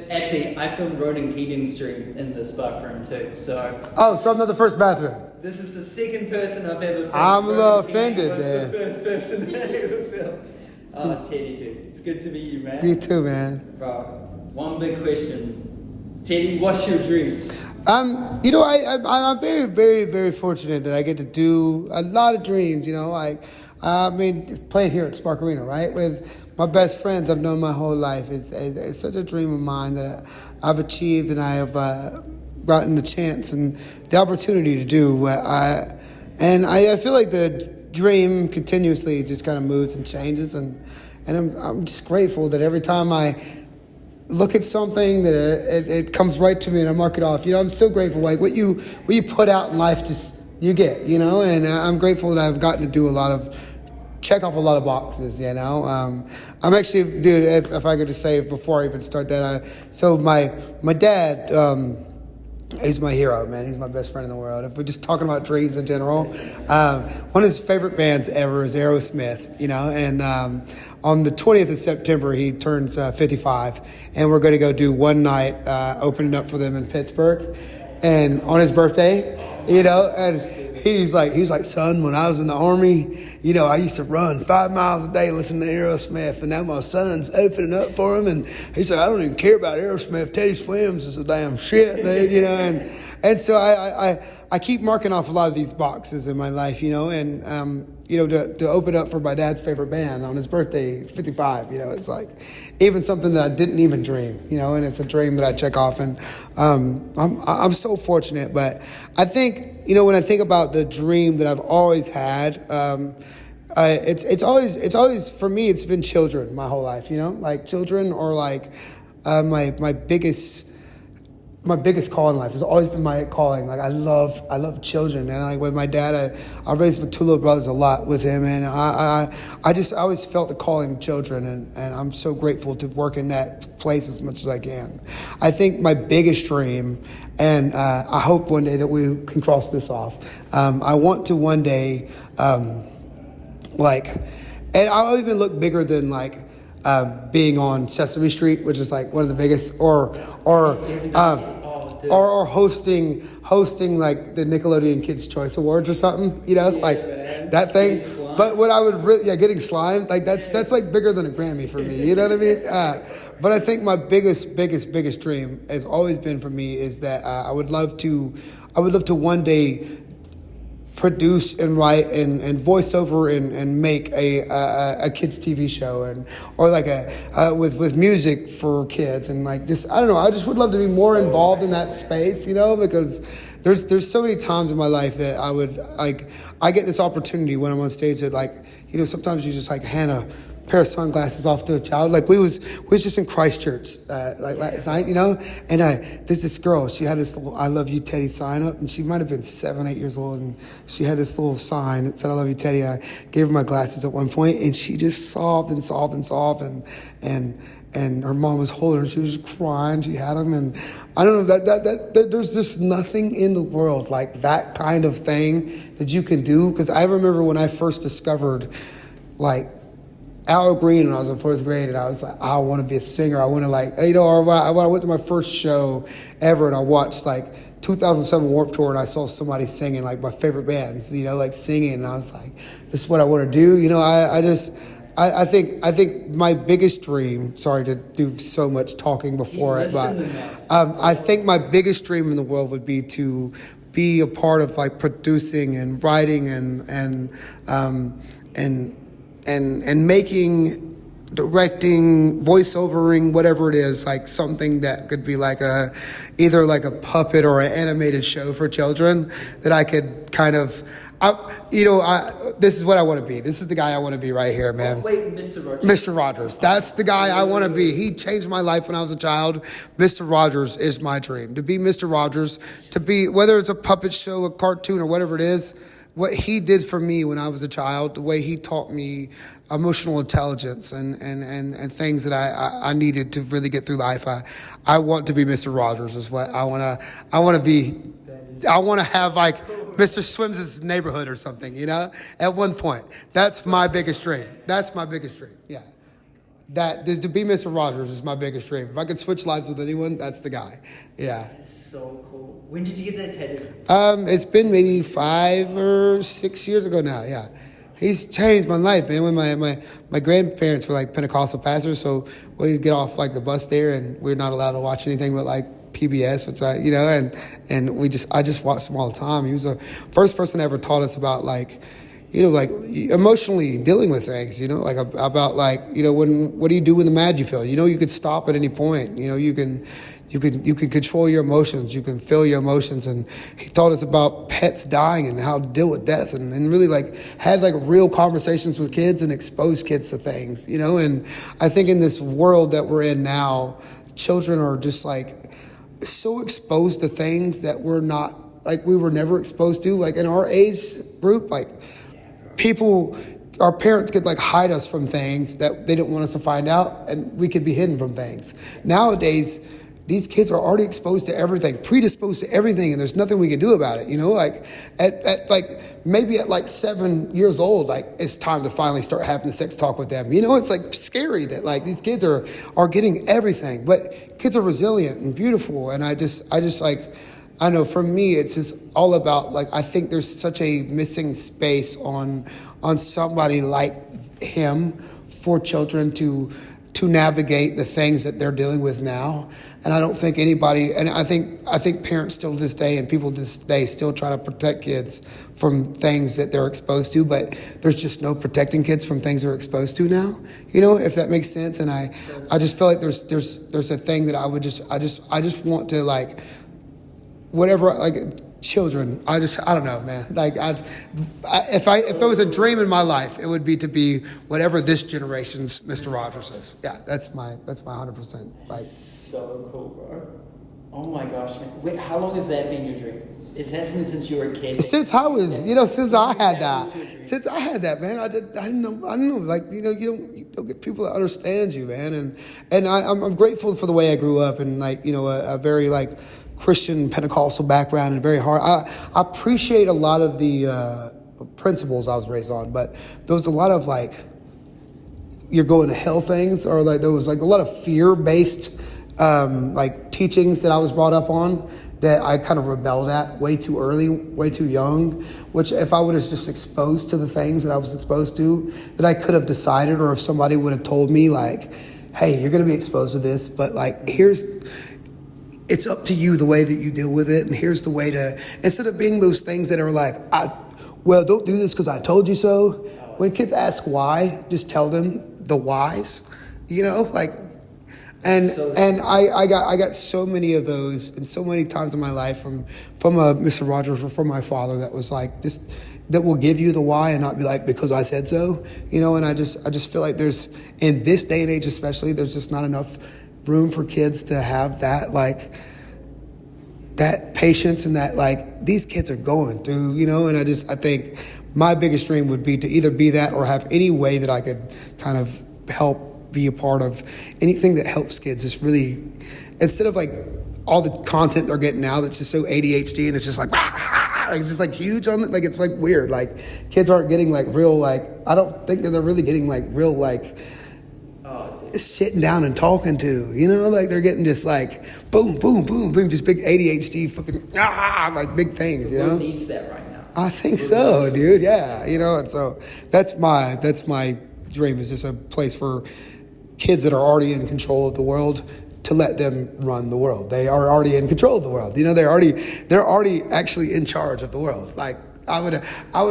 Actually, I filmed Ronan Keating's dream in this bathroom too. So. Oh, so I'm not the first bathroom. This is the second person I've ever filmed. I'm a little offended, was man. the first person I ever filmed. Oh, Teddy, dude, it's good to meet you, man. You too, man. Bro, one big question, Teddy, what's your dream? You know, I'm very, very, very fortunate that I get to do a lot of dreams. You know, like I mean, playing here at Spark Arena, right, with my best friends I've known my whole life is such a dream of mine that I've achieved, and I have gotten the chance and the opportunity to do. I feel like the dream continuously just kind of moves and changes, and I'm just grateful that every time I look at something that it comes right to me and I mark it off. You know, I'm so grateful. Like what you put out in life, just you get. You know, and I'm grateful that I've gotten to do check off a lot of boxes. You know, I'm actually, dude. If I could just say before I even start that, so my dad. He's my hero, man. He's my best friend in the world. If we're just talking about dreams in general, one of his favorite bands ever is Aerosmith, you know, and on the 20th of September, he turns 55, and we're going to go do one night opening up for them in Pittsburgh, and on his birthday, you know, and he's like, son, when I was in the Army, you know, I used to run 5 miles a day listening to Aerosmith, and now my son's opening up for him, and he said, I don't even care about Aerosmith. Teddy Swims is a damn shit, dude, you know, and so I keep marking off a lot of these boxes in my life, you know, and you know, to open up for my dad's favorite band on his birthday, 55, you know, it's like even something that I didn't even dream, you know, and it's a dream that I check off, and I'm so fortunate. But I think, you know, when I think about the dream that I've always had, it's always for me, it's been children my whole life, you know, like children, or like my biggest call in life has always been my calling. Like I love children, and like with my dad, I raised my two little brothers a lot with him, and I always felt the calling of children, and I'm so grateful to work in that place as much as I can. I think my biggest dream, and I hope one day that we can cross this off. I want to one day, and I'll even look bigger than like. Being on Sesame Street, which is like one of the biggest, or hosting like the Nickelodeon Kids Choice Awards or something, you know, like that thing. But what I would really, getting slimed, like that's like bigger than a Grammy for me, you know what I mean? But I think my biggest dream has always been for me is that I would love to one day produce and write and voice over and make a kids TV show, or like with music for kids, and like just, I don't know, I just would love to be more involved in that space, you know, because there's so many times in my life that I get this opportunity when I'm on stage that, like, you know, sometimes you just like hand a pair of sunglasses off to a child. Like we was just in Christchurch like last night, you know, and there's this girl, she had this little "I love you Teddy" sign up, and she might have been 7-8 years old, and she had this little sign that said "I love you Teddy," and I gave her my glasses at one point, and she just sobbed, and her mom was holding her, she was just crying, she had them, and I don't know, that there's just nothing in the world like that kind of thing that you can do, because I remember when I first discovered like Al Green when I was in 4th grade, and I was like, I want to be a singer. I want to, like, you know, or when I went to my first show ever, and I watched like 2007 Warped Tour, and I saw somebody singing like my favorite bands, you know, like singing, and I was like, this is what I want to do. You know, I think my biggest dream, sorry to do so much talking before it, but I think my biggest dream in the world would be to be a part of like producing and writing and making, directing, voiceovering, whatever it is, like something that could be like either like a puppet or an animated show for children that I could kind of, this is what I want to be. This is the guy I want to be right here, man. Oh, wait, Mr. Rogers. Mr. Rogers. That's the guy I want to be. He changed my life when I was a child. Mr. Rogers is my dream. To be Mr. Rogers, to be, whether it's a puppet show, a cartoon, or whatever it is, what he did for me when I was a child, the way he taught me emotional intelligence and things that I needed to really get through life. I want to be Mr. Rogers is what I want to be. I want to have like Mr. Swims' neighborhood or something, you know, at one point. That's my biggest dream. Yeah. That to be Mr. Rogers is my biggest dream. If I could switch lives with anyone, that's the guy. Yeah. That's so cool. When did you get that tattoo? It's been maybe 5 or 6 years ago now. Yeah. He's changed my life, man. When my grandparents were like Pentecostal pastors, so we'd get off like the bus there, and we're not allowed to watch anything but like PBS, which and I just watched him all the time. He was the first person that ever taught us about like emotionally dealing with things, like about like, what do you do when the mad you feel? You could stop at any point. You can control your emotions. You can feel your emotions. And he taught us about pets dying and how to deal with death and really like had like real conversations with kids and exposed kids to things, and I think in this world that we're in now, children are just like so exposed to things that we were never exposed to, like in our age group, like our parents could like hide us from things that they didn't want us to find out, and we could be hidden from things. Nowadays, these kids are already exposed to everything, predisposed to everything, and there's nothing we can do about it. Like at like maybe at like 7 years old, like it's time to finally start having the sex talk with them. It's like scary that like these kids are getting everything, but kids are resilient and beautiful, and I just like. I know for me, it's just all about like, I think there's such a missing space on somebody like him for children to navigate the things that they're dealing with now. And I don't think anybody, and I think parents still to this day and people to this day still try to protect kids from things that they're exposed to, but there's just no protecting kids from things they're exposed to now, if that makes sense. And I just feel like there's a thing that I just want to like, whatever, like children, I don't know, man. Like if it was a dream in my life, it would be to be whatever this generation's Mr. Rogers is. Yeah, that's my 100%. Like, so cool, bro. Oh my gosh, man. Wait, how long has that been your dream? Is that since you were a kid? Since I was, since I had that, man. I didn't know, like, you don't get people that understand you, man. And I'm grateful for the way I grew up and like, a very like Christian Pentecostal background and very hard. I appreciate a lot of the principles I was raised on, but there was a lot of like you're going to hell things, or like there was like a lot of fear-based like teachings that I was brought up on that I kind of rebelled at way too early, way too young, which if I would have just exposed to the things that I was exposed to, that I could have decided, or if somebody would have told me like, hey, you're going to be exposed to this, but like it's up to you the way that you deal with it, and here's the way to, instead of being those things that are like, don't do this because I told you so. When kids ask why, just tell them the whys, like, and I got so many of those, and so many times in my life from Mr. Rogers or from my father that was like, that will give you the why and not be like, because I said so, and I just feel like there's, in this day and age especially, there's just not enough room for kids to have that, like, that patience and that, like, these kids are going through, and I think my biggest dream would be to either be that or have any way that I could kind of help be a part of anything that helps kids. Just really, instead of like all the content they're getting now that's just so ADHD and it's just like, it's just like huge on it. Like, it's like weird. Like, kids aren't getting like real, like, I don't think that they're really getting like real, like, sitting down and talking to, like they're getting just like boom, boom, boom, boom, just big ADHD fucking like big things, Who needs that right now? I think so, dude. Yeah, and so that's my dream, is just a place for kids that are already in control of the world to let them run the world. They are already in control of the world. They're already actually in charge of the world. Like I would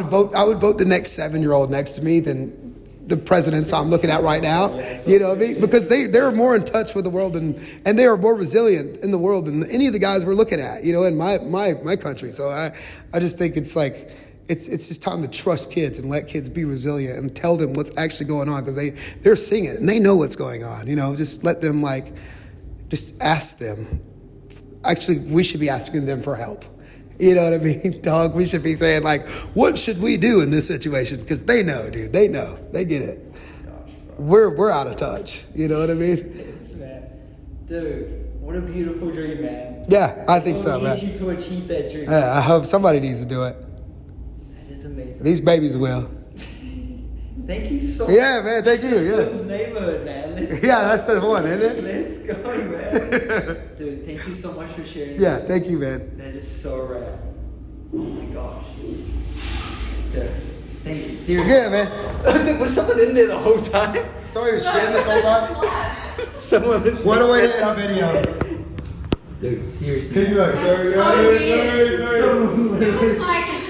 vote the next 7-year-old next to me than the presidents I'm looking at right now, what I mean? Because they're more in touch with the world and they are more resilient in the world than any of the guys we're looking at, in my country. So I just think it's like, it's just time to trust kids and let kids be resilient and tell them what's actually going on, because they're seeing it and they know what's going on, just let them just ask them. Actually, we should be asking them for help. You know what I mean, dog? We should be saying, like, what should we do in this situation? Because they know, dude. They know. They get it. Gosh, we're out of touch. You know what I mean? It's, man. Dude, what a beautiful dream, man. Yeah, I think so, man. Needs you to achieve that dream. Yeah, I hope somebody needs to do it. That is amazing. These babies will. Thank you so much. Yeah, man. Thank you. Yeah. Slim's neighborhood, man. Let's Yeah, that's the one, isn't it? Let's go, man. Dude, thank you so much for sharing. Yeah, that. thank you, man. That is so rad. Oh my gosh. Dude, thank you. Seriously. Yeah, man. Was someone in there the whole time? Sorry to share this whole time. Someone was. What a way to end our video. Dude, seriously. Sorry. It was like